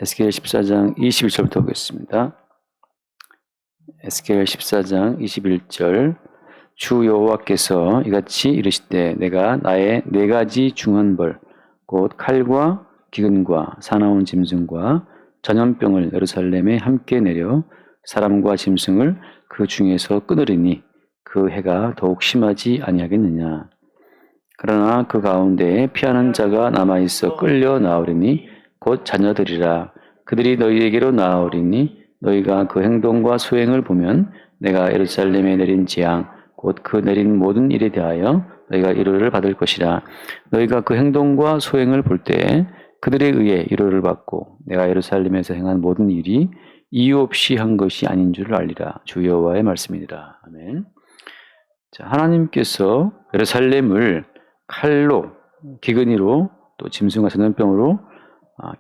에스겔 14장 21절부터 보겠습니다. 에스겔 14장 21절 주 여호와께서 이같이 이르시되 내가 나의 네 가지 중한 벌 곧 칼과 기근과 사나운 짐승과 전염병을 예루살렘에 함께 내려 사람과 짐승을 그 중에서 끊으리니 그 해가 더욱 심하지 아니하겠느냐. 그러나 그 가운데에 피하는 자가 남아있어 끌려 나오리니 곧 자녀들이라. 그들이 너희에게로 나아오리니 너희가 그 행동과 소행을 보면 내가 예루살렘에 내린 재앙 곧 그 내린 모든 일에 대하여 너희가 위로를 받을 것이라. 너희가 그 행동과 소행을 볼 때에 그들에 의해 위로를 받고 내가 예루살렘에서 행한 모든 일이 이유 없이 한 것이 아닌 줄을 알리라. 주 여호와의 말씀이니라. 아멘. 자, 하나님께서 예루살렘을 칼로, 기근이로, 또 짐승과 전염병으로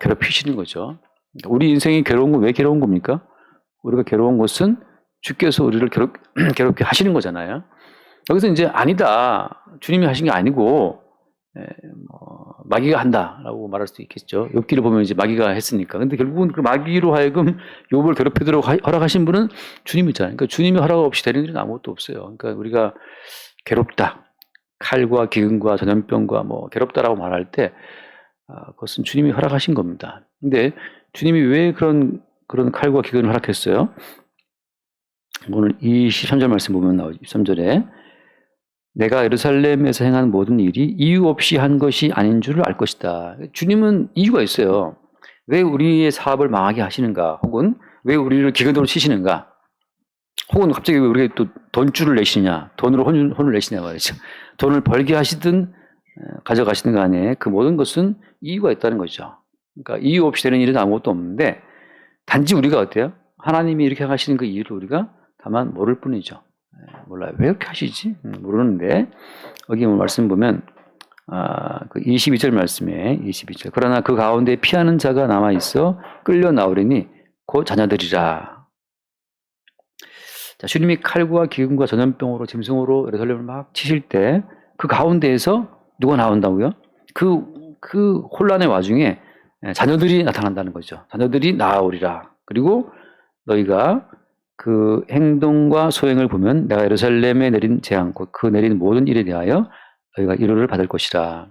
괴롭히시는 거죠. 우리 인생이 괴로운 건 왜 괴로운 겁니까? 우리가 괴로운 것은 주께서 우리를 괴롭게 하시는 거잖아요. 여기서 이제 아니다. 주님이 하신 게 아니고 마귀가 한다라고 말할 수도 있겠죠. 욥기를 보면 이제 마귀가 했으니까. 근데 결국은 그 마귀로 하여금 욥을 괴롭히도록 허락하신 분은 주님이잖아요. 그러니까 주님이 허락 없이 되는 일은 아무것도 없어요. 그러니까 우리가 괴롭다. 칼과 기근과 전염병과 괴롭다라고 말할 때 그것은 주님이 허락하신 겁니다. 근데 주님이 왜 그런 칼과 기근을 허락했어요? 오늘 23절 말씀 보면 나오죠. 23절에 내가 예루살렘에서 행한 모든 일이 이유 없이 한 것이 아닌 줄을 알 것이다. 주님은 이유가 있어요. 왜 우리의 사업을 망하게 하시는가? 혹은 왜 우리를 기근으로 치시는가? 혹은 갑자기 왜 우리가 또 돈줄을 내시냐? 돈으로 혼을 내시냐 말이죠. 돈을 벌게 하시든 가져가시든 간에 그 모든 것은 이유가 있다는 거죠. 그러니까 이유 없이 되는 일은 아무것도 없는데 단지 우리가 어때요? 하나님이 이렇게 하시는 그 이유를 우리가 다만 모를 뿐이죠. 몰라요. 왜 이렇게 하시지? 모르는데 여기 말씀 보면 그 22절 말씀에 22절 그러나 그 가운데 피하는 자가 남아 있어 끌려 나오리니 곧 자녀들이라. 자, 주님이 칼과 기근과 전염병으로 짐승으로 예루살렘을 막 치실 때 그 가운데에서 누가 나온다고요? 그 혼란의 와중에 자녀들이 나타난다는 거죠. 자녀들이 나아오리라. 그리고 너희가 그 행동과 소행을 보면 내가 예루살렘에 내린 재앙, 그 내린 모든 일에 대하여 너희가 위로를 받을 것이라.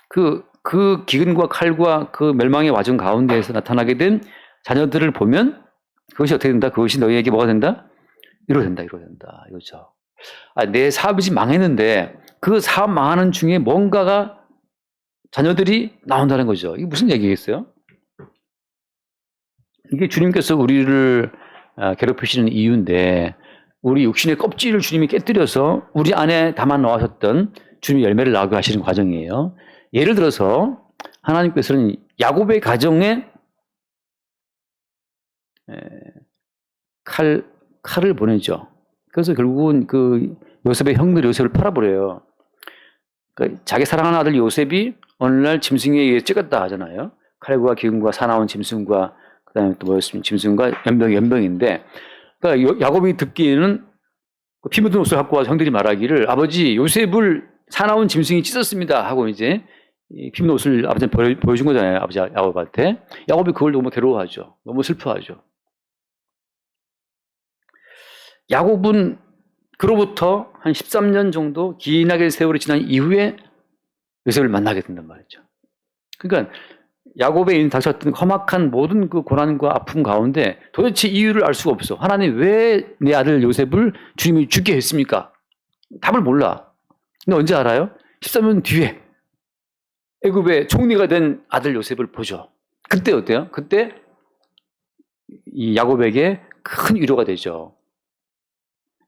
그 기근과 칼과 그 멸망의 와중 가운데에서 나타나게 된 자녀들을 보면 그것이 어떻게 된다? 그것이 너희에게 뭐가 된다? 위로된다. 이거죠. 내 사업이 지금 망했는데 그 사업 망하는 중에 뭔가가 자녀들이 나온다는 거죠. 이게 무슨 얘기겠어요? 이게 주님께서 우리를 괴롭히시는 이유인데 우리 육신의 껍질을 주님이 깨뜨려서 우리 안에 담아 놓으셨던 주님의 열매를 나오게 하시는 과정이에요. 예를 들어서 하나님께서는 야곱의 가정에 칼을 보내죠. 그래서 결국은 그 요셉의 형들이 요셉을 팔아버려요. 그러니까 자기 사랑하는 아들 요셉이 어느 날 짐승에 의해 찌겼다 하잖아요. 칼과 기근과 사나운 짐승과 그다음에 또 뭐였습니까? 짐승과 연병인데, 그러니까 야곱이 듣기에는 피 묻은 옷을 갖고 와서 형들이 말하기를 아버지 요셉을 사나운 짐승이 찢었습니다 하고 이제 피 묻은 옷을 아버지한테 보여준 거잖아요. 아버지 야곱한테. 야곱이 그걸 너무 괴로워하죠. 너무 슬퍼하죠. 야곱은 그로부터 한 13년 정도 기나게 세월이 지난 이후에 요셉을 만나게 된단 말이죠. 그러니까 야곱의 인생에 닥쳤던 험악한 모든 그 고난과 아픔 가운데 도대체 이유를 알 수가 없어. 하나님 왜 내 아들 요셉을 주님이 죽게 했습니까? 답을 몰라. 근데 언제 알아요? 13년 뒤에 애굽의 총리가 된 아들 요셉을 보죠. 그때 어때요? 그때 이 야곱에게 큰 위로가 되죠.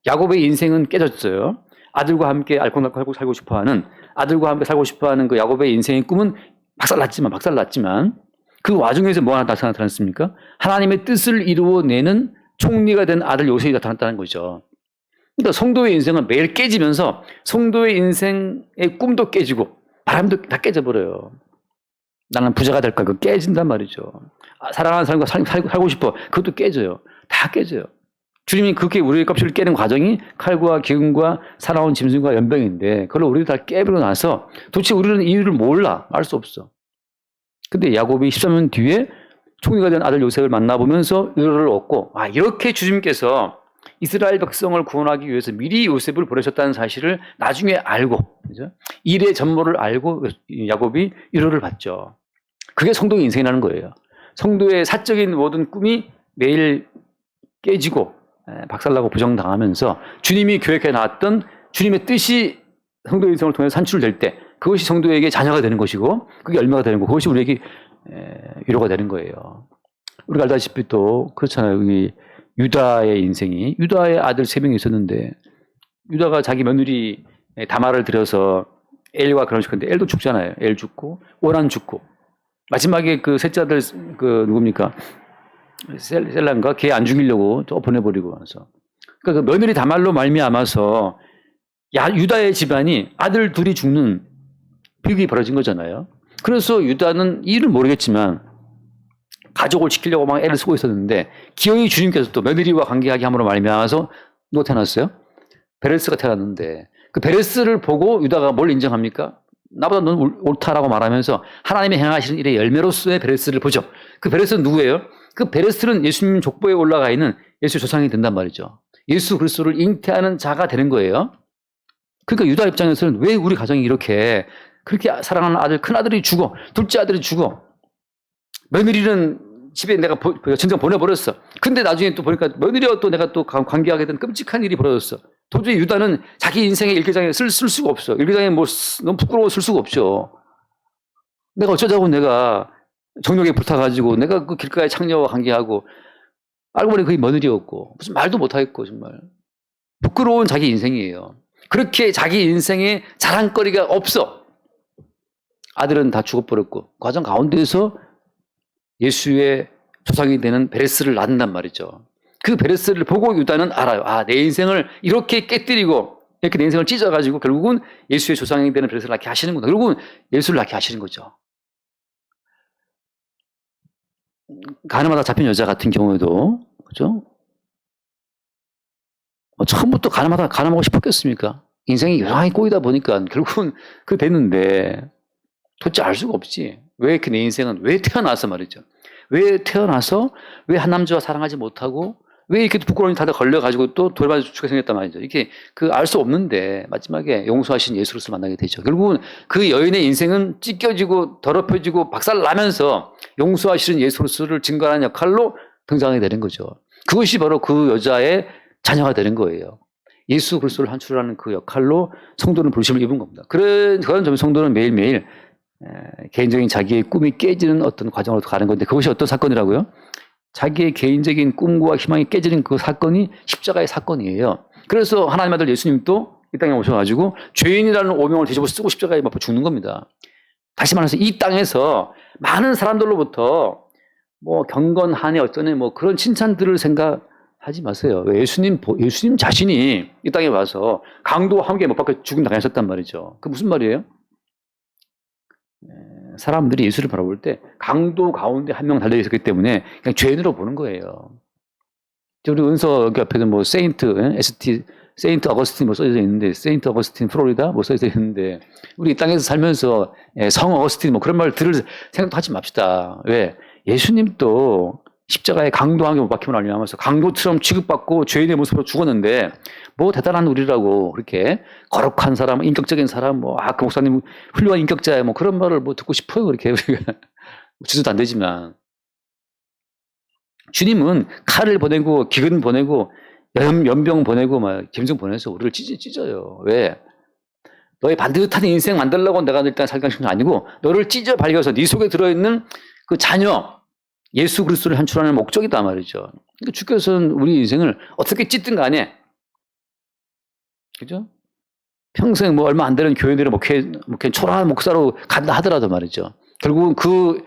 야곱의 인생은 깨졌어요. 아들과 함께 알콩달콩 살고 싶어하는 아들과 함께 살고 싶어하는 그 야곱의 인생의 꿈은 박살났지만 그 와중에서 뭐 하나 나타났습니까? 하나님의 뜻을 이루어내는 총리가 된 아들 요셉이 나타났다는 거죠. 그러니까 성도의 인생은 매일 깨지면서 성도의 인생의 꿈도 깨지고 바람도 다 깨져버려요. 나는 부자가 될까? 그거 깨진단 말이죠. 사랑하는 사람과 살고 싶어. 그것도 깨져요. 다 깨져요. 주님이 그렇게 우리의 껍질을 깨는 과정이 칼과 기근과 사나운 짐승과 연병인데 그걸 우리가 다 깨버리고 나서 도대체 우리는 이유를 몰라. 알 수 없어. 근데 야곱이 13년 뒤에 총리가 된 아들 요셉을 만나보면서 위로를 얻고, 이렇게 주님께서 이스라엘 백성을 구원하기 위해서 미리 요셉을 보내셨다는 사실을 나중에 알고, 그죠? 일의 전모를 알고 야곱이 위로를 받죠. 그게 성도의 인생이라는 거예요. 성도의 사적인 모든 꿈이 매일 깨지고 박살나고 부정당하면서 주님이 계획해 놨던 주님의 뜻이 성도의 인생을 통해서 산출될 때 그것이 성도에게 자녀가 되는 것이고 그게 열매가 되는 거, 그것이 우리에게 위로가 되는 거예요. 우리가 알다시피 또 그렇잖아요. 여기 유다의 인생이, 유다의 아들 3명이 있었는데 유다가 자기 며느리 다말을 들여서 엘과 결혼시켰는데 엘도 죽잖아요. 엘 죽고 오난 죽고 마지막에 그 셋째 아들 그 누굽니까? 셀란가 걔 안 죽이려고 또 보내버리고 와서, 그러니까 그 며느리 다말로 말미암아서 유다의 집안이 아들 둘이 죽는 비극이 벌어진 거잖아요. 그래서 유다는 이유를 모르겠지만 가족을 지키려고 막 애를 쓰고 있었는데 기어이 주님께서 또 며느리와 관계하게 함으로 말미암아서 누가 태어났어요? 베레스가 태어났는데 그 베레스를 보고 유다가 뭘 인정합니까? 나보다 넌 옳다라고 말하면서 하나님의 행하시는 일의 열매로서의 베레스를 보죠. 그 베레스는 누구예요? 그 베레스는 예수님 족보에 올라가 있는 예수 조상이 된단 말이죠. 예수 그리스도를 잉태하는 자가 되는 거예요. 그러니까 유다 입장에서는 왜 우리 가정이 이렇게 그렇게 사랑하는 아들, 큰 아들이 죽어, 둘째 아들이 죽어, 며느리는 집에 내가 진정 보내버렸어. 근데 나중에 또 보니까 며느리와 또 내가 또 관계하게 된 끔찍한 일이 벌어졌어. 도저히 유다는 자기 인생의 일기장에 쓸 수가 없어. 일기장에 뭐 너무 부끄러워 쓸 수가 없죠. 내가 어쩌자고 내가 정력에 불타가지고 내가 그 길가에 창녀와 관계하고 알고 보니 그게 며느리였고 무슨 말도 못하겠고 정말 부끄러운 자기 인생이에요. 그렇게 자기 인생에 자랑거리가 없어. 아들은 다 죽어버렸고 과정 가운데에서 예수의 조상이 되는 베레스를 낳는단 말이죠. 그 베레스를 보고 유다는 알아요. 내 인생을 이렇게 깨뜨리고 이렇게 내 인생을 찢어가지고 결국은 예수의 조상이 되는 베레스를 낳게 하시는구나. 결국은 예수를 낳게 하시는 거죠. 가늠하다 잡힌 여자 같은 경우에도, 그죠? 처음부터 가늠하고 싶었겠습니까? 인생이 요상하게 꼬이다 보니까 결국은 그 됐는데 도대체 알 수가 없지. 왜 이렇게 내 인생은 왜 태어나서 말이죠. 왜 태어나서 왜 한 남자와 사랑하지 못하고 왜 이렇게 부끄러운 다들 걸려가지고 또 돌발 죽게 생겼단 말이죠. 이렇게 알 수 없는데 마지막에 용서하신 예수 그리스도를 만나게 되죠. 결국은 그 여인의 인생은 찢겨지고 더럽혀지고 박살나면서 용서하시는 예수 그리스도를 증거하는 역할로 등장하게 되는 거죠. 그것이 바로 그 여자의 자녀가 되는 거예요. 예수 그리스도를 한출하는 그 역할로 성도는 부르심을 입은 겁니다. 그런 점에서 성도는 매일매일 개인적인 자기의 꿈이 깨지는 어떤 과정으로 가는 건데 그것이 어떤 사건이라고요? 자기의 개인적인 꿈과 희망이 깨지는 그 사건이 십자가의 사건이에요. 그래서 하나님 아들 예수님도 이 땅에 오셔가지고 죄인이라는 오명을 뒤집어 쓰고 십자가에 맞고 죽는 겁니다. 다시 말해서 이 땅에서 많은 사람들로부터 뭐 경건하네 어쩌네 뭐 그런 칭찬들을 생각하지 마세요. 예수님 자신이 이 땅에 와서 강도와 함께 못 박혀 죽음 당하셨단 말이죠. 그 무슨 말이에요? 사람들이 예수를 바라볼 때 강도 가운데 한 명 달려 있었기 때문에 그냥 죄인으로 보는 거예요. 우리 은서 여기 앞에는 뭐 세인트 어거스틴 뭐 써져 있는데 세인트 어거스틴 플로리다 뭐 써져 있는데 우리 이 땅에서 살면서 성 어거스틴 뭐 그런 말 들을 생각도 하지 맙시다. 왜? 예수님도 십자가에 강도하게 못 박힘을 알리면서 강도처럼 취급받고 죄인의 모습으로 죽었는데 뭐 대단한 우리라고 그렇게 거룩한 사람, 인격적인 사람, 그 목사님 훌륭한 인격자야 뭐 그런 말을 뭐 듣고 싶어요. 그렇게 우리가 주저도 안 되지만 주님은 칼을 보내고 기근 보내고 연병 보내고 막 짐승 보내서 우리를 찢어요. 왜? 너의 반듯한 인생 만들려고 내가 일단 살게 게 아니고 너를 찢어 발견해서 네 속에 들어있는 그 자녀 예수 그리스도를 한출하는 목적이다 말이죠. 그러니까 주께서는 우리 인생을 어떻게 찢든 간에, 그죠? 평생 뭐 얼마 안 되는 교회들을 목회 초라한 목사로 간다 하더라도 말이죠. 결국은 그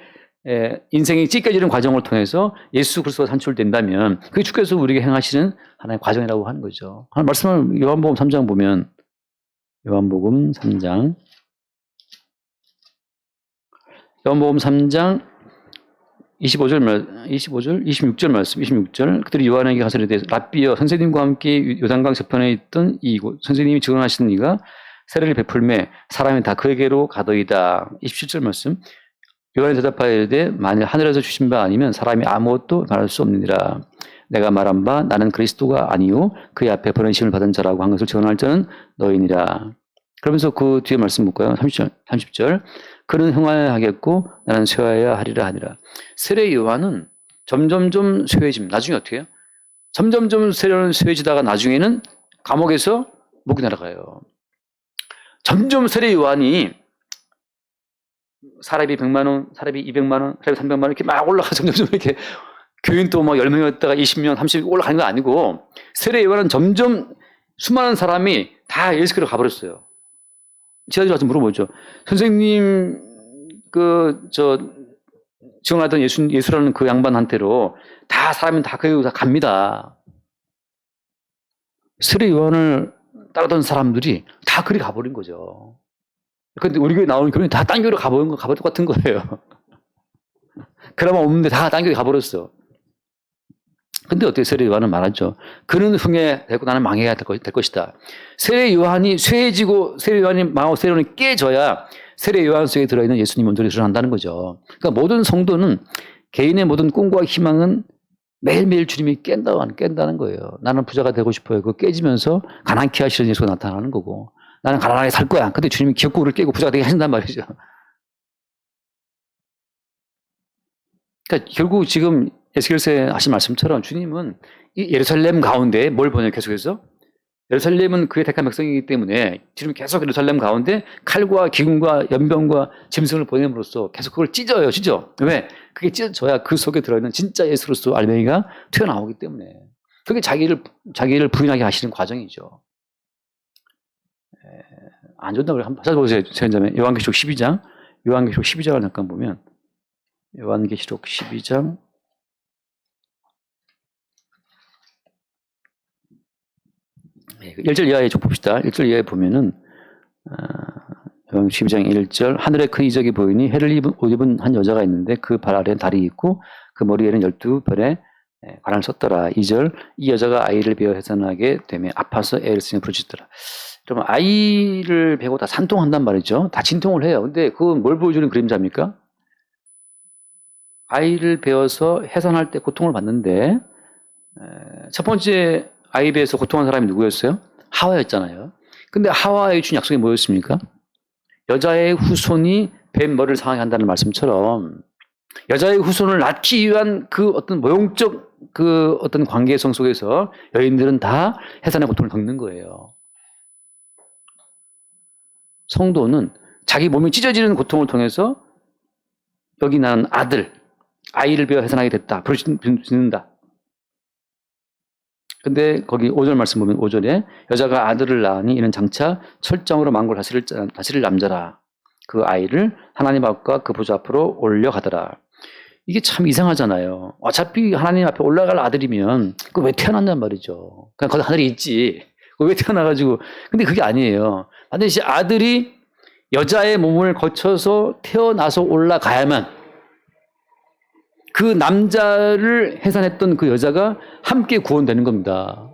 인생이 찢겨지는 과정을 통해서 예수 그리스도가 산출된다면 그게 주께서 우리에게 행하시는 하나의 과정이라고 하는 거죠. 하나님 말씀을 요한복음 3장 보면 요한복음 3장 25절, 26절 말씀, 26절. 그들이 요한에게 가서이르되 랍비여 선생님과 함께 요단강 저편에 있던 이곳 선생님이 증언하시는 이가 세례를 베풀매 사람이 다 그에게로 가더이다. 27절 말씀. 요한이 대답하여 이르되 만일 하늘에서 주신 바 아니면 사람이 아무것도 말할 수 없느니라. 내가 말한 바 나는 그리스도가 아니요 그의 앞에 버리심을 받은 자라고 한 것을 전할 자는 너희니라. 그러면서 그 뒤에 말씀 볼까요? 30절. 그는 흥하여야 하겠고 나는 쇠하여야 하리라 하니라. 세례 요한은 점점점 쇠해집니다. 나중에 어떻게 해요? 점점점 세례는 쇠해지다가 나중에는 감옥에서 목이 날아가요. 점점 세례 요한이 사람이 100만 원, 사람이 200만 원, 사람이 300만 원 이렇게 막 올라가 점점 이렇게 교인도 막 10명이었다가 20명, 30명 올라가는 건 아니고 세례 요한은 점점 수많은 사람이 다 예수 그리스도로 가버렸어요. 지하철 가서 물어보죠. 선생님 지원하던 예수라는 그 양반한테로 다 사람이 다 그 다 갑니다. 세례 요한을 따르던 사람들이 다 그리 가버린 거죠. 근데 우리 교회 나오는 교회는 다 딴 교회로 가버린 거 똑같은 거예요. 그러면 없는데 다 딴 교회 가버렸어. 근데 어떻게 세례 요한은 말하죠. 그는 흥해되고 나는 망해야 될 것이다. 세례 요한이 쇠해지고 세례 요한이 망하고 세례 요한이 깨져야 세례 요한 속에 들어있는 예수님 온전히 드러난다는 거죠. 그러니까 모든 성도는 개인의 모든 꿈과 희망은 매일매일 주님이 깬다는 거예요. 나는 부자가 되고 싶어요. 그거 깨지면서 가난케 하시는 예수가 나타나는 거고 나는 가난하게 살 거야. 근데 주님이 기업구를 깨고 부자가 되게 하신단 말이죠. 그러니까 결국 지금 에스겔서에 하신 말씀처럼 주님은 이 예루살렘 가운데 뭘 보내요 계속해서? 예루살렘은 그의 택한 백성이기 때문에 주님이 계속 예루살렘 가운데 칼과 기근과 연병과 짐승을 보냄으로써 계속 그걸 찢어요. 왜? 그게 찢어져야 그 속에 들어있는 진짜 예수로서 알맹이가 튀어나오기 때문에 그게 자기를 부인하게 하시는 과정이죠. 안 좋다고 한번 찾아보세요. 요한계시록 12장 요한계시록 12장을 잠깐 보면 요한계시록 12장 1절 이하에 좀 봅시다. 1절 이하에 보면은 요한계시록 12장 1절 하늘에 큰 이적이 보이니 해를 옷 입은 한 여자가 있는데 그 발 아래는 달이 있고 그 머리에는 12별의 관을 썼더라. 2절 이 여자가 아이를 베어 해산하게 되며 아파서 애를 쓰며 부르짖더라. 그러면 아이를 베고 다 산통한단 말이죠. 다 진통을 해요. 근데 그건 뭘 보여주는 그림자입니까? 아이를 베어서 해산할 때 고통을 받는데 첫 번째 아이 베어서 고통한 사람이 누구였어요? 하와였잖아요. 근데 하와에 준 약속이 뭐였습니까? 여자의 후손이 뱀 머리를 상하게 한다는 말씀처럼 여자의 후손을 낳기 위한 그 어떤 모형적 그 어떤 관계성 속에서 여인들은 다 해산의 고통을 겪는 거예요. 성도는 자기 몸이 찢어지는 고통을 통해서 여기 나는 아이를 베어 해산하게 됐다. 부르짖는다. 근데 거기 5절 말씀 보면 5절에 여자가 아들을 낳으니 이는 장차 철장으로 만국을 다스릴 남자라. 그 아이를 하나님 앞과 그 보좌 앞으로 올려가더라. 이게 참 이상하잖아요. 어차피 하나님 앞에 올라갈 아들이면 그 왜 태어난단 말이죠. 그냥 거기 하늘에 있지. 왜 태어나가지고. 근데 그게 아니에요. 반드시 아들이 여자의 몸을 거쳐서 태어나서 올라가야만 그 남자를 해산했던 그 여자가 함께 구원되는 겁니다.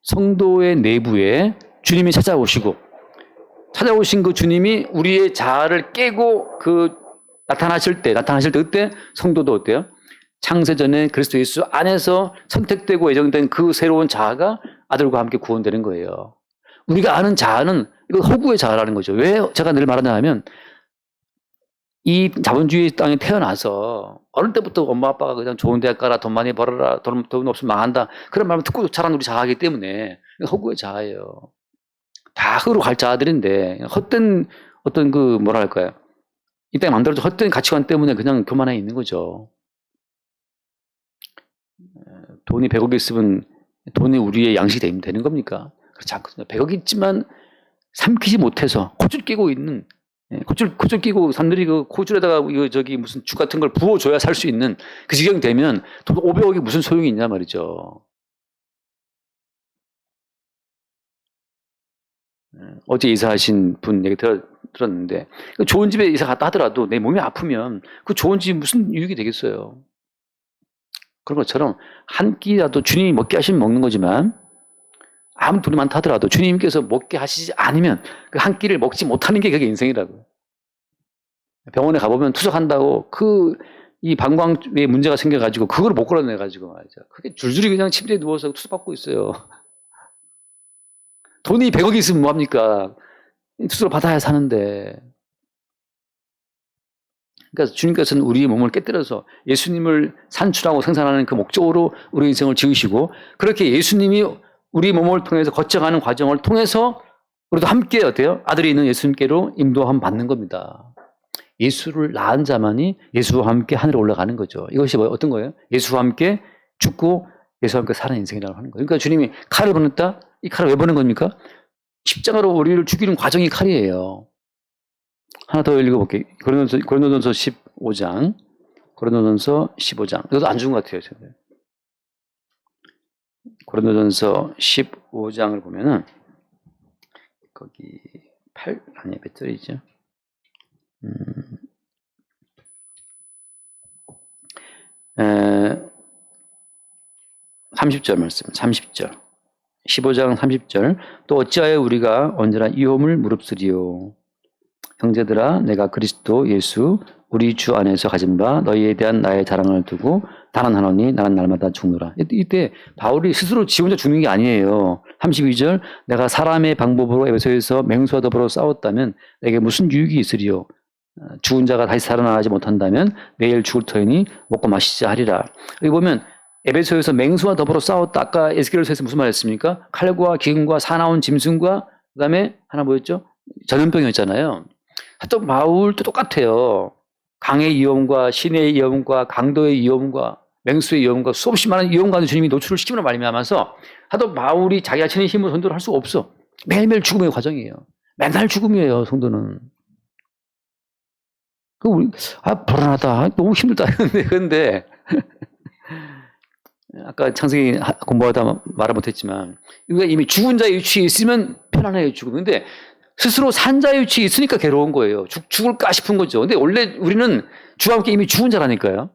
성도의 내부에 주님이 찾아오신 그 주님이 우리의 자아를 깨고 나타나실 때 그때 성도도 어때요? 창세전에 그리스도 예수 안에서 선택되고 예정된 그 새로운 자아가 아들과 함께 구원되는 거예요. 우리가 아는 자아는 이거 허구의 자아라는 거죠. 왜 제가 늘 말하냐 하면 이 자본주의 땅에 태어나서 어릴 때부터 엄마 아빠가 그냥 좋은 대학 가라, 돈 많이 벌어라, 돈 없으면 망한다 그런 말을 듣고 자란 우리 자아이기 때문에 허구의 자아예요. 다 흙으로 갈 자아들인데 헛된 어떤 뭐랄까요, 이 땅에 만들어진 헛된 가치관 때문에 그냥 교만해 있는 거죠. 돈이 100억 있으면 돈이 우리의 양식이 되는 겁니까? 그렇지 않거든요. 100억 있지만 삼키지 못해서 코줄 끼고 있는, 코줄 끼고 사람들이 그 코줄에다가 무슨 죽 같은 걸 부어줘야 살 수 있는 그 지경 되면 돈 500억이 무슨 소용이 있냐 말이죠. 어제 이사하신 분 얘기 들었는데 좋은 집에 이사 갔다 하더라도 내 몸이 아프면 그 좋은 집이 무슨 유익이 되겠어요. 그런 것처럼 한 끼라도 주님이 먹게 하시면 먹는 거지만 아무 돈이 많다 하더라도 주님께서 먹게 하시지 않으면 그 한 끼를 먹지 못하는 게 그게 인생이라고요. 병원에 가보면 투석한다고 이 방광에 문제가 생겨가지고 그걸 못 걸어내가지고 말이죠. 그게 줄줄이 그냥 침대에 누워서 투석받고 있어요. 돈이 100억이 있으면 뭐합니까? 투석을 받아야 사는데. 그러니까 주님께서는 우리의 몸을 깨뜨려서 예수님을 산출하고 생산하는 그 목적으로 우리 인생을 지으시고 그렇게 예수님이 우리 몸을 통해서 거쳐가는 과정을 통해서 우리도 함께 어때요? 아들이 있는 예수님께로 인도함 받는 겁니다. 예수를 낳은 자만이 예수와 함께 하늘에 올라가는 거죠. 이것이 어떤 거예요? 예수와 함께 죽고 예수와 함께 사는 인생이라고 하는 거예요. 그러니까 주님이 칼을 보냈다? 이 칼을 왜 보낸 겁니까? 십자가로 우리를 죽이는 과정이 칼이에요. 하나 더 읽어볼게요. 고린도전서 15장. 고린도전서 15장. 이것도 안 죽은 것 같아요. 고린도전서 15장을 보면은 거기 몇 절이죠? 30절 말씀, 30절. 15장 30절. 또 어찌하여 우리가 언제나 위험을 무릅쓰리요. 형제들아, 내가 그리스도 예수 우리 주 안에서 가진 바 너희에 대한 나의 자랑을 두고 단언하노니 나는 날마다 죽노라. 이때 바울이 스스로 지 혼자 죽는 게 아니에요. 32절. 내가 사람의 방법으로 에베소에서 맹수와 더불어 싸웠다면 내게 무슨 유익이 있으리요. 죽은 자가 다시 살아나지 못한다면 내일 죽을 터이니 먹고 마시자 하리라. 여기 보면 에베소에서 맹수와 더불어 싸웠다. 아까 에스겔서에서 무슨 말 했습니까? 칼과 기근과 사나운 짐승과 그다음에 하나 뭐였죠? 전염병이었잖아요. 하여튼 바울도 똑같아요. 강의 위험과 신의 위험과 강도의 위험과 맹수의 위험과 수없이 많은 위험과도 주님이 노출을 시키므로 말미암아서 하여튼 바울이 자기 자신의 힘으로 전도를 할 수가 없어. 매일매일 죽음의 과정이에요. 맨날 죽음이에요, 성도는. 불안하다. 너무 힘들다. 근데 아까 창세기 공부하다 말을 못했지만 우리가 이미 죽은 자의 위치에 있으면 편안해요, 죽음. 근데 스스로 산 자의 위치에 있으니까 괴로운 거예요. 죽을까 싶은 거죠. 근데 원래 우리는 주와 함께 이미 죽은 자라니까요.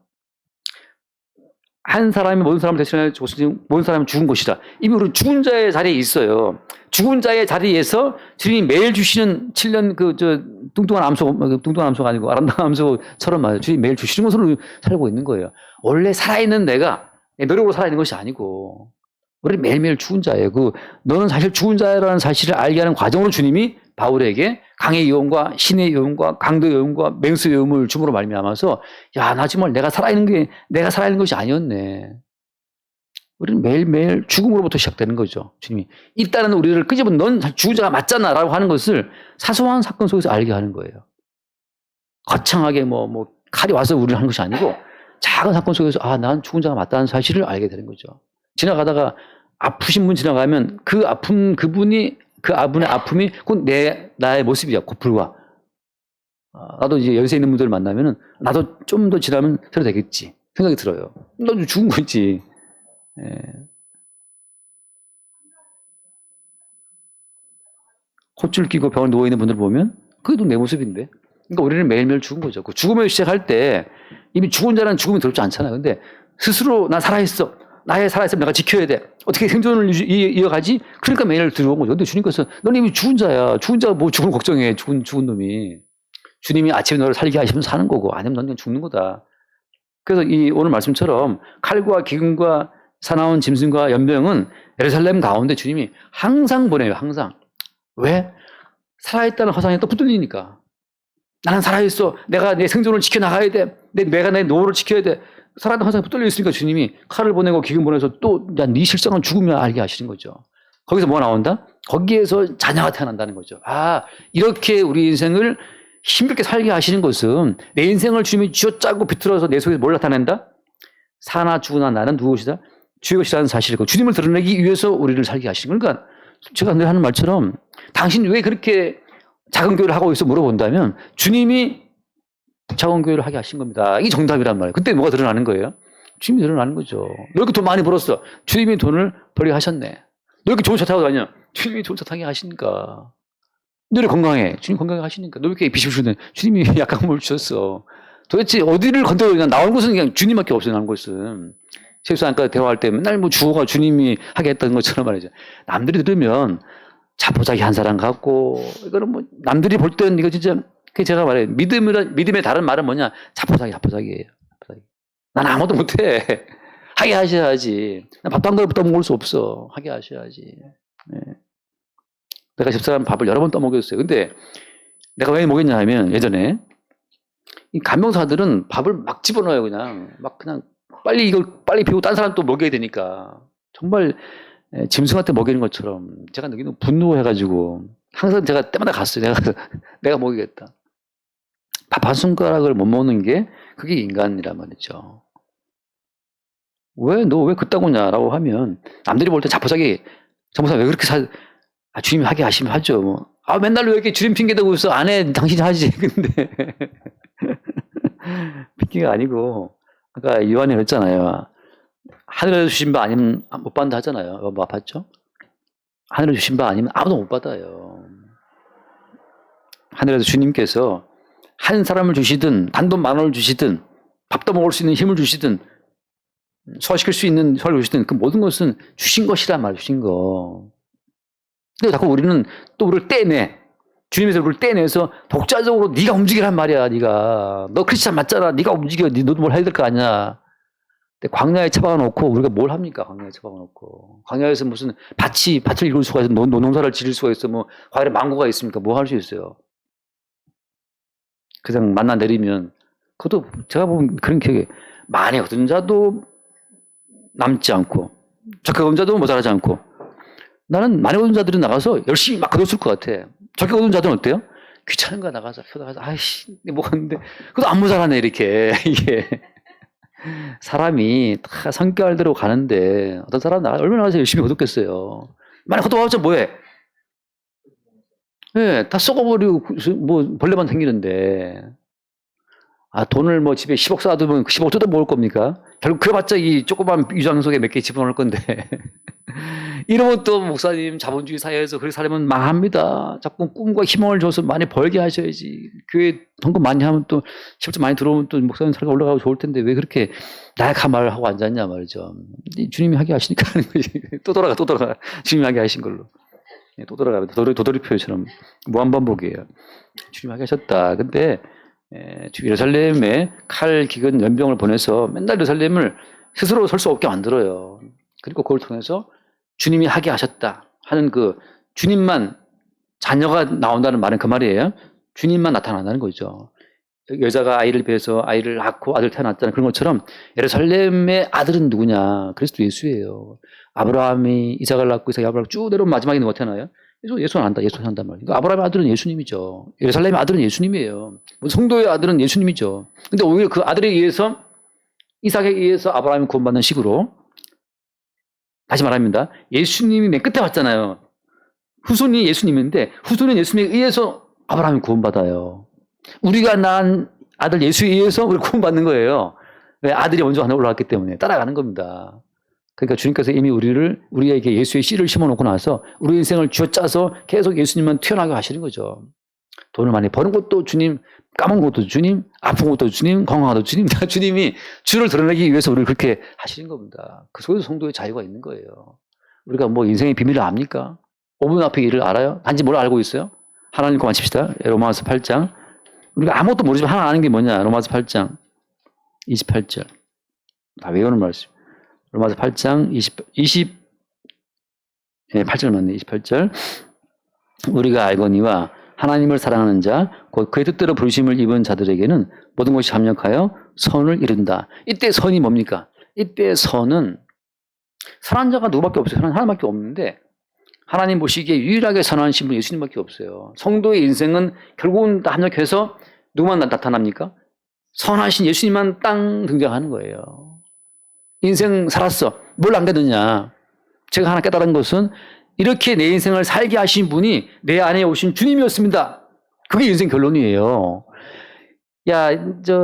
한 사람이 모든 사람을 대신하여 모든 사람은 죽은 것이다. 이미 우리는 죽은 자의 자리에 있어요. 죽은 자의 자리에서 주님이 매일 주시는 7년 뚱뚱한 암소 아니고 아름다운 암소처럼 말이에요. 주님이 매일 주시는 것으로 살고 있는 거예요. 원래 살아있는 내가 노력으로 살아있는 것이 아니고 우리는 매일매일 죽은 자예요. 너는 사실 죽은 자라는 사실을 알게 하는 과정으로 주님이 바울에게 강의 위험과 신의 위험과 강도의 위험과 맹수의 위험을 줌으로 말미암아서 나 정말 내가 살아있는 것이 아니었네. 우리는 매일매일 죽음으로부터 시작되는 거죠. 주님이 일단은 우리를 끄집어 넌 죽은 자가 맞잖아 라고 하는 것을 사소한 사건 속에서 알게 하는 거예요. 거창하게 칼이 와서 우리를 하는 것이 아니고 작은 사건 속에서 난 죽은 자가 맞다는 사실을 알게 되는 거죠. 지나가다가 아프신 분 지나가면 그 아픔의 아픔이 곧 나의 모습이야. 곧 불과. 나도 이제 여기서 있는 분들을 만나면은 나도 좀 더 지나면 새로 되겠지 생각이 들어요. 너 죽은 거지. 예. 콧줄 끼고 병원에 누워있는 분들 보면 그게 내 모습인데. 그러니까 우리는 매일매일 죽은 거죠. 그 죽음을 시작할 때 이미 죽은 자라는 죽음이 두렵지 않잖아요. 근데 스스로 나 살아있어. 나의 살아있으면 내가 지켜야 돼. 어떻게 생존을 이어가지? 그러니까 매일 두려운 거죠. 근데 주님께서 너는 이미 죽은 자야. 죽은 자가 뭐 죽음을 걱정해. 죽은 놈이. 주님이 아침에 너를 살게 하시면 사는 거고 아니면 넌 그냥 죽는 거다. 그래서 오늘 말씀처럼 칼과 기근과 사나운 짐승과 연병은 예루살렘 가운데 주님이 항상 보내요. 항상. 왜? 살아있다는 허상에 또 붙들리니까. 나는 살아있어. 내가 내 생존을 지켜나가야 돼. 내가 내 노후를 지켜야 돼. 살아있는 허상에 붙들려 있으니까 주님이 칼을 보내고 기근 보내서 또 네 실상은 죽으면 알게 하시는 거죠. 거기서 뭐가 나온다? 거기에서 자녀가 태어난다는 거죠. 이렇게 우리 인생을 힘들게 살게 하시는 것은 내 인생을 주님이 쥐어짜고 비틀어서 내 속에서 뭘 나타낸다? 사나 죽으나 나는 누구시다? 주의 것이라는 사실이고 주님을 드러내기 위해서 우리를 살게 하시는 거예요. 그러니까 제가 늘 하는 말처럼 당신 왜 그렇게 작은 교회를 하고 있어 물어본다면 주님이 작은 교회를 하게 하신 겁니다. 이게 정답이란 말이에요. 그때 뭐가 드러나는 거예요? 주님이 드러나는 거죠. 너 이렇게 돈 많이 벌었어. 주님이 돈을 벌게 하셨네. 너 이렇게 좋은 차 타고 다녀. 주님이 좋은 차 타게 하시니까. 너 이렇게 건강해. 주님 건강하게 하시니까. 너 이렇게 빚을 주는 주님이 약한 물 주셨어. 도대체 어디를 건드려 그냥 나온 것은 그냥 주님밖에 없어요. 나온 것은. 세수안과 대화할 때 맨날 뭐 주어가 주님이 하게 했던 것처럼 말이죠. 남들이 들으면 자포자기 한 사람 같고, 이거는 뭐, 남들이 볼 때는 이거 진짜, 그 제가 말해요. 믿음의 다른 말은 뭐냐? 자포자기예요. 자포자기. 난 아무것도 못해. 하게 하셔야지. 난 밥도 한 그릇 떠먹을 수 없어. 하게 하셔야지. 네. 내가 집사람 밥을 여러 번 떠먹였어요. 근데 내가 왜 먹였냐 하면 예전에 이 간병사들은 밥을 막 집어넣어요. 그냥 빨리 이걸 빨리 비우고 딴 사람 또 먹여야 되니까 정말 짐승한테 먹이는 것처럼 제가 너무 분노해가지고 항상 제가 때마다 갔어요. 내가 먹이겠다. 밥 한 숟가락을 못 먹는 게 그게 인간이란 말이죠. 너 왜 그따구냐라고 하면 남들이 볼 때 자포자기 정보사 왜 그렇게 주님이 하게 하시면 하죠. 뭐. 맨날 왜 이렇게 주님 핑계대고 있어? 안 해. 당신이 하지. 근데 핑계가 아니고 아까 요한이 그랬잖아요. 하늘에서 주신 바 아니면 못 받는다 하잖아요. 뭐 봤죠? 하늘에서 주신 바 아니면 아무도 못 받아요. 하늘에서 주님께서 한 사람을 주시든 단돈 10,000원을 주시든 밥도 먹을 수 있는 힘을 주시든 소화시킬 수 있는 혈을 주시든 그 모든 것은 주신 것이란 말 주신 거. 근데 자꾸 우리는 또 우리를 떼내. 주님에서 우리를 떼내서 독자적으로 네가 움직이란 말이야. 너 크리스찬 맞잖아. 네가 움직여. 너도 뭘 해야 될 거 아니야. 근데 광야에 처박아 놓고 우리가 뭘 합니까? 광야에 처박아 놓고. 광야에서 무슨 밭을 이룰 수가 있어. 농사를 지을 수가 있어. 뭐 과일에 망고가 있습니까? 뭐 할 수 있어요. 그냥 만나 내리면 그것도 제가 보면 그런 기억에 많이 얻은 자도 남지 않고 적게 얻은 자도 모자라지 않고 나는 많이 얻은 자들은 나가서 열심히 막 거뒀을 것 같아. 적게 얻은 자들은 어때요? 귀찮은 거야 나가서 아이씨 뭐 하는데 그것도 안 모자라네 이렇게 이게 사람이 다 성격대로 가는데 어떤 사람은 얼마나 나가서 열심히 거뒀겠어요. 많이 거둬봤자 뭐해? 네, 다 썩어버리고 뭐 벌레만 생기는데 돈을 뭐 집에 10억 쌓아두면 10억 뜯어 먹을 겁니까? 결국 그래봤자 이 조그만 유장 속에 몇 개 집어넣을 건데 이러면 또 목사님 자본주의 사회에서 그렇게 살면 망합니다. 자꾸 꿈과 희망을 줘서 많이 벌게 하셔야지. 교회 헌금 많이 하면 또 실제 많이 들어오면 또 목사님 살가 올라가고 좋을 텐데 왜 그렇게 나약한 말을 하고 앉았냐 말이죠. 주님이 하게 하시니까 하는 거지. 또 돌아가. 주님이 하게 하신 걸로. 또 돌아가면 도돌이표처럼 무한반복이에요. 주님이 하게 하셨다. 근데 예루살렘에 칼, 기근, 연병을 보내서 맨날 예루살렘을 스스로 설 수 없게 만들어요. 그리고 그걸 통해서 주님이 하게 하셨다 하는 그 주님만 자녀가 나온다는 말은 그 말이에요. 주님만 나타난다는 거죠. 여자가 아이를 배서 아이를 낳고 아들 태어났다는 그런 것처럼 예루살렘의 아들은 누구냐? 그리스도 예수예요. 아브라함이 이삭을 낳고 이삭이 아브라함 쭉 내려오면 마지막에는 뭐 태어나요? 예수 한단 말이에요. 그러니까 아브라함의 아들은 예수님이죠. 예루살렘의 아들은 예수님이에요. 성도의 아들은 예수님이죠. 근데 오히려 그 아들에 의해서 이삭에 의해서 아브라함이 구원받는 식으로 다시 말합니다. 예수님이 맨 끝에 왔잖아요. 후손이 예수님인데 후손은 예수님에 의해서 아브라함이 구원받아요. 우리가 낳은 아들 예수에 의해서 우리 구원받는 거예요. 왜? 아들이 먼저 하나 올라왔기 때문에 따라가는 겁니다. 그러니까 주님께서 이미 우리에게 예수의 씨를 심어놓고 나서 우리 인생을 쥐어짜서 계속 예수님만 튀어나가게 하시는 거죠. 돈을 많이 버는 것도 주님, 까먹은 것도 주님, 아픈 것도 주님, 건강한 것도 주님, 다 주님이 주를 드러내기 위해서 우리를 그렇게 하시는 겁니다. 그 속에서 성도의 자유가 있는 거예요. 우리가 뭐 인생의 비밀을 압니까? 5분 앞의 일을 알아요? 단지 뭘 알고 있어요? 하나님 것만 칩시다. 로마서 8장. 우리가 아무것도 모르지만 하나 아는 게 뭐냐? 로마서 8장 28절. 다 외우는 말씀. 로마서 8장 8절 맞네. 28절. 우리가 알거니와 하나님을 사랑하는 자, 곧 그의 뜻대로 부르심을 입은 자들에게는 모든 것이 합력하여 선을 이룬다. 이때 선이 뭡니까? 이때 선은 선한 자가 누구밖에 없어요. 하나님밖에 없는데 하나님 보시기에 유일하게 선하신 분 예수님밖에 없어요. 성도의 인생은 결국은 다 합력해서 누구만 나타납니까? 선하신 예수님만 땅 등장하는 거예요. 인생 살았어. 뭘 남겼느냐? 제가 하나 깨달은 것은 이렇게 내 인생을 살게 하신 분이 내 안에 오신 주님이었습니다. 그게 인생 결론이에요. 야,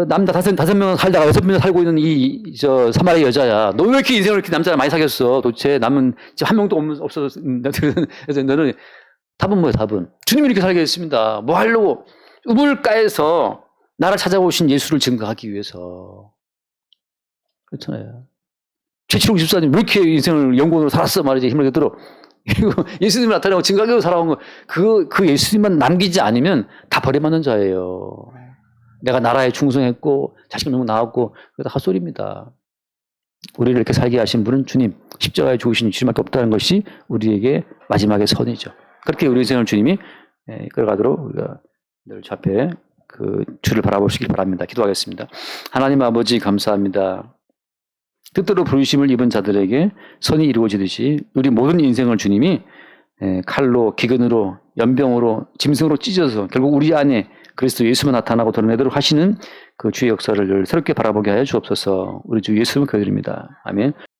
남자 다섯 명 살다가 6명 살고 있는 사마리 여자야. 너 왜 이렇게 인생을 이렇게 남자를 많이 사귀었어? 도대체 남은 한 명도 없어서. 그래서 너는 답은 뭐야, 답은? 주님이 이렇게 살게 했습니다. 뭐 하려고? 우물가에서 나를 찾아오신 예수를 증거하기 위해서. 그렇잖아요. 최칠홍 집사님 왜 이렇게 인생을 영혼으로 살았어 말이지 힘을 내도록 그리고 예수님이 나타나고 증거하고 살아온 거 그 예수님만 남기지 않으면 다 버림받는 자예요. 내가 나라에 충성했고 자식 명령 나왔고 그거 다 헛소리입니다. 우리를 이렇게 살게 하신 분은 주님 십자가에 죽으신 주님밖에 없다는 것이 우리에게 마지막의 선이죠. 그렇게 우리 인생을 주님이 이끌어가도록 우리가 늘 주 앞에 그 주를 바라보시길 바랍니다. 기도하겠습니다. 하나님 아버지 감사합니다. 뜻대로 부르심을 입은 자들에게 선이 이루어지듯이 우리 모든 인생을 주님이 칼로, 기근으로, 연병으로, 짐승으로 찢어서 결국 우리 안에 그리스도 예수만 나타나고 드러내도록 하시는 그 주의 역사를 늘 새롭게 바라보게 하여 주옵소서. 우리 주 예수님을 기도드립니다. 아멘.